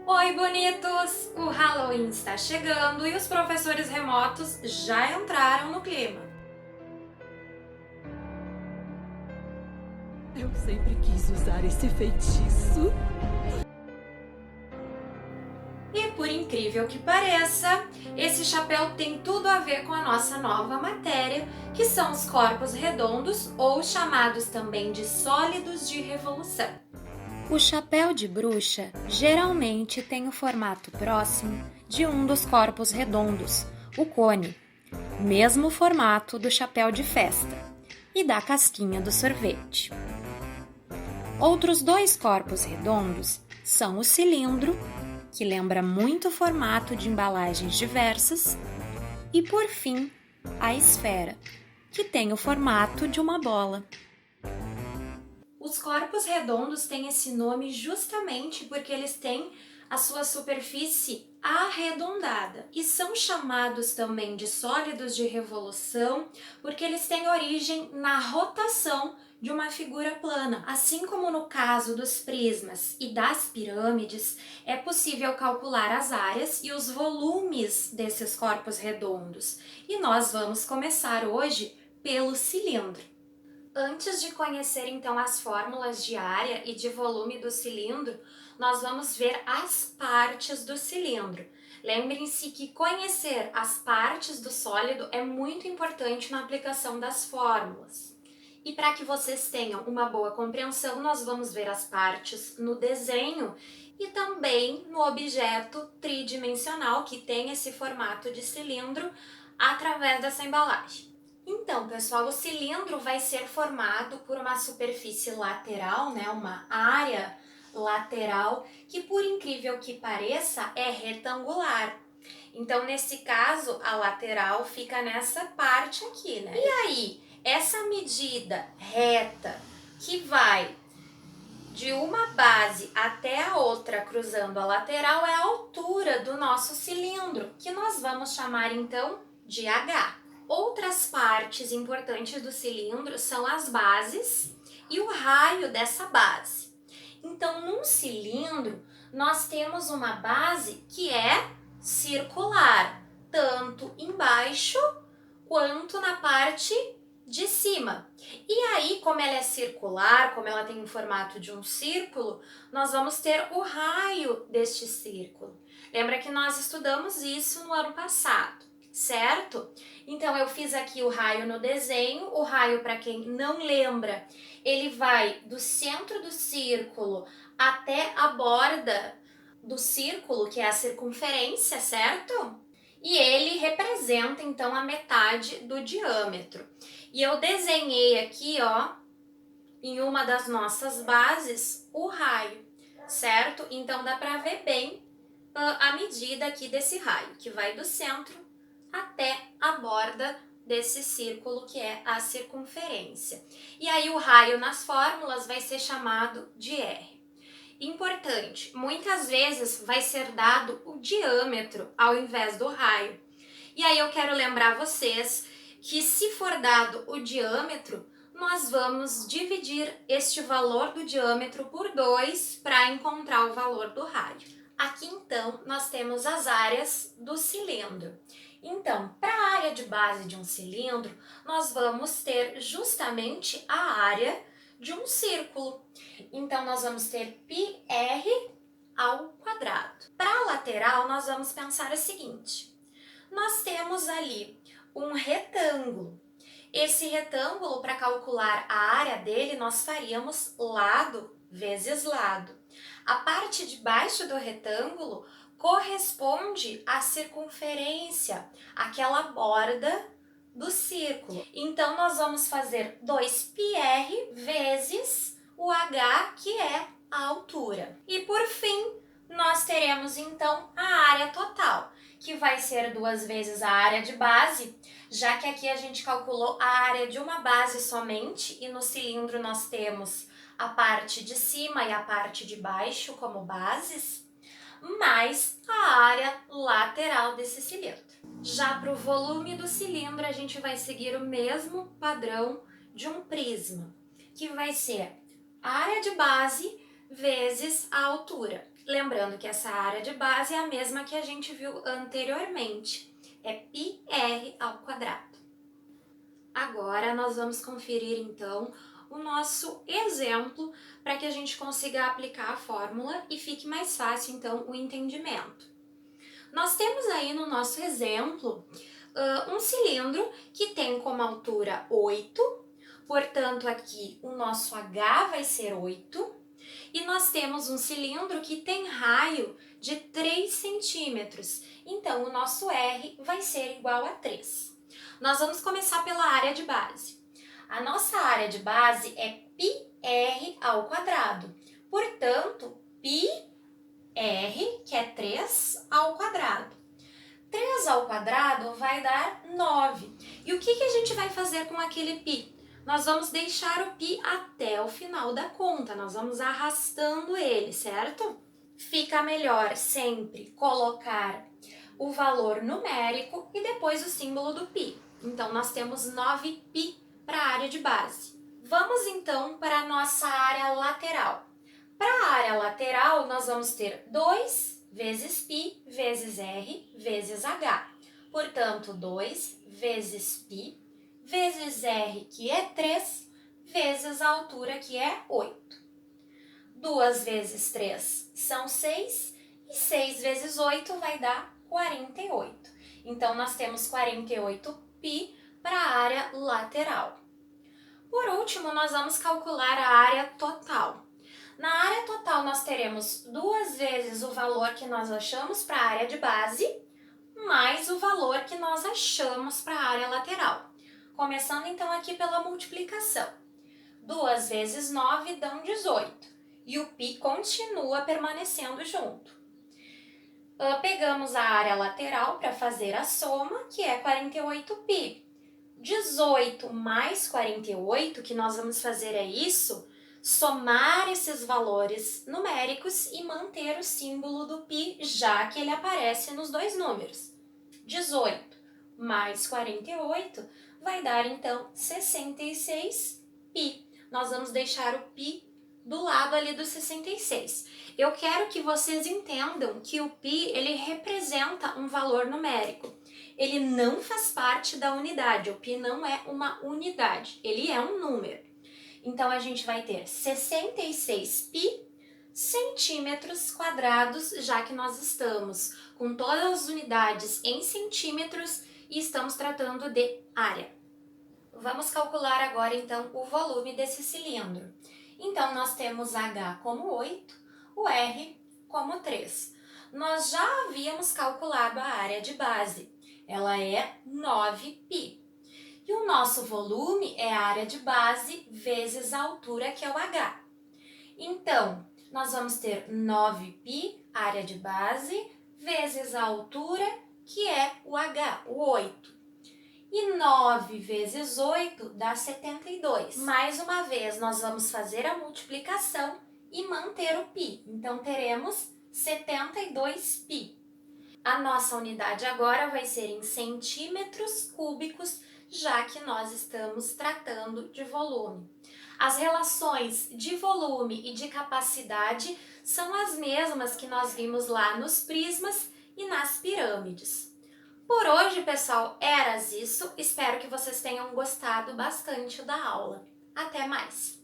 Oi, bonitos! O Halloween está chegando e os professores remotos já entraram no clima. Eu sempre quis usar esse feitiço. E por incrível que pareça, esse chapéu tem tudo a ver com a nossa nova matéria, que são os corpos redondos ou chamados também de sólidos de revolução. O chapéu de bruxa geralmente tem o formato próximo de um dos corpos redondos, o cone, mesmo formato do chapéu de festa e da casquinha do sorvete. Outros dois corpos redondos são o cilindro, que lembra muito o formato de embalagens diversas, e por fim, a esfera, que tem o formato de uma bola. Os corpos redondos têm esse nome justamente porque eles têm a sua superfície arredondada e são chamados também de sólidos de revolução porque eles têm origem na rotação de uma figura plana. Assim como no caso dos prismas e das pirâmides, é possível calcular as áreas e os volumes desses corpos redondos. E nós vamos começar hoje pelo cilindro. Antes de conhecer então as fórmulas de área e de volume do cilindro, nós vamos ver as partes do cilindro. Lembrem-se que conhecer as partes do sólido é muito importante na aplicação das fórmulas. E para que vocês tenham uma boa compreensão, nós vamos ver as partes no desenho e também no objeto tridimensional que tem esse formato de cilindro através dessa embalagem. Então, pessoal, o cilindro vai ser formado por uma superfície lateral, né, uma área lateral, que por incrível que pareça é retangular. Então, nesse caso, a lateral fica nessa parte aqui, né? E aí, essa medida reta que vai de uma base até a outra cruzando a lateral é a altura do nosso cilindro, que nós vamos chamar então de H. Outras partes importantes do cilindro são as bases e o raio dessa base. Então, num cilindro, nós temos uma base que é circular, tanto embaixo quanto na parte de cima. E aí, como ela é circular, como ela tem o formato de um círculo, nós vamos ter o raio deste círculo. Lembra que nós estudamos isso no ano passado, certo? Então, eu fiz aqui o raio no desenho. O raio, para quem não lembra, ele vai do centro do círculo até a borda do círculo, que é a circunferência, certo? E ele representa, então, a metade do diâmetro. E eu desenhei aqui, ó, em uma das nossas bases, o raio, certo? Então, dá para ver bem a medida aqui desse raio, que vai do centro até a borda desse círculo, que é a circunferência. E aí, o raio nas fórmulas vai ser chamado de R. Importante, muitas vezes vai ser dado o diâmetro ao invés do raio. E aí eu quero lembrar vocês que se for dado o diâmetro, nós vamos dividir este valor do diâmetro por 2 para encontrar o valor do raio. Aqui então nós temos as áreas do cilindro. Então, para a área de base de um cilindro, nós vamos ter justamente a área de um círculo. Então, nós vamos ter πr ao quadrado. Para a lateral, nós vamos pensar o seguinte: nós temos ali um retângulo. Esse retângulo, para calcular a área dele, nós faríamos lado vezes lado. A parte de baixo do retângulo corresponde à circunferência, aquela borda do círculo. Então, nós vamos fazer 2πr vezes o h, que é a altura. E, por fim, nós teremos, então, a área total, que vai ser 2 vezes a área de base, já que aqui a gente calculou a área de uma base somente, e no cilindro nós temos a parte de cima e a parte de baixo como bases, mais a área lateral desse cilindro. Já para o volume do cilindro, a gente vai seguir o mesmo padrão de um prisma, que vai ser a área de base vezes a altura. Lembrando que essa área de base é a mesma que a gente viu anteriormente, é πr ao quadrado. Agora nós vamos conferir então o nosso exemplo para que a gente consiga aplicar a fórmula e fique mais fácil então o entendimento. Nós temos aí no nosso exemplo um cilindro que tem como altura 8, portanto aqui o nosso H vai ser 8, e nós temos um cilindro que tem raio de 3 centímetros, então o nosso R vai ser igual a 3. Nós vamos começar pela área de base. A nossa área de base é πr ao quadrado, portanto, πr, que é 3 ao quadrado. 3 ao quadrado vai dar 9. E o que a gente vai fazer com aquele π? Nós vamos deixar o π até o final da conta, nós vamos arrastando ele, certo? Fica melhor sempre colocar o valor numérico e depois o símbolo do π. Então, nós temos 9π para a área de base. Vamos então para a nossa área lateral. Para a área lateral, nós vamos ter 2 vezes π vezes r vezes h. Portanto, 2 vezes π vezes r, que é 3, vezes a altura, que é 8. 2 vezes 3 são 6, e 6 vezes 8 vai dar 48. Então, nós temos 48π para a área lateral. Por último, nós vamos calcular a área total. Na área total, nós teremos 2 vezes o valor que nós achamos para a área de base, mais o valor que nós achamos para a área lateral. Começando então aqui pela multiplicação. 2 vezes 9 dão 18. E o π continua permanecendo junto. Pegamos a área lateral para fazer a soma, que é 48π. 18 mais 48, que nós vamos fazer é isso, somar esses valores numéricos e manter o símbolo do π, já que ele aparece nos dois números. 18 mais 48 vai dar, então, 66π. Nós vamos deixar o π do lado ali do 66. Eu quero que vocês entendam que o π, ele representa um valor numérico. Ele não faz parte da unidade, o π não é uma unidade, ele é um número. Então, a gente vai ter 66π centímetros quadrados, já que nós estamos com todas as unidades em centímetros e estamos tratando de área. Vamos calcular agora, então, o volume desse cilindro. Então, nós temos H como 8, o R como 3. Nós já havíamos calculado a área de base, ela é 9π. E o nosso volume é a área de base vezes a altura, que é o H. Então, nós vamos ter 9π, área de base, vezes a altura, que é o H, o 8. E 9 vezes 8 dá 72. Mais uma vez, nós vamos fazer a multiplicação e manter o π. Então, teremos 72π. A nossa unidade agora vai ser em centímetros cúbicos, já que nós estamos tratando de volume. As relações de volume e de capacidade são as mesmas que nós vimos lá nos prismas e nas pirâmides. Por hoje, pessoal, era isso. Espero que vocês tenham gostado bastante da aula. Até mais!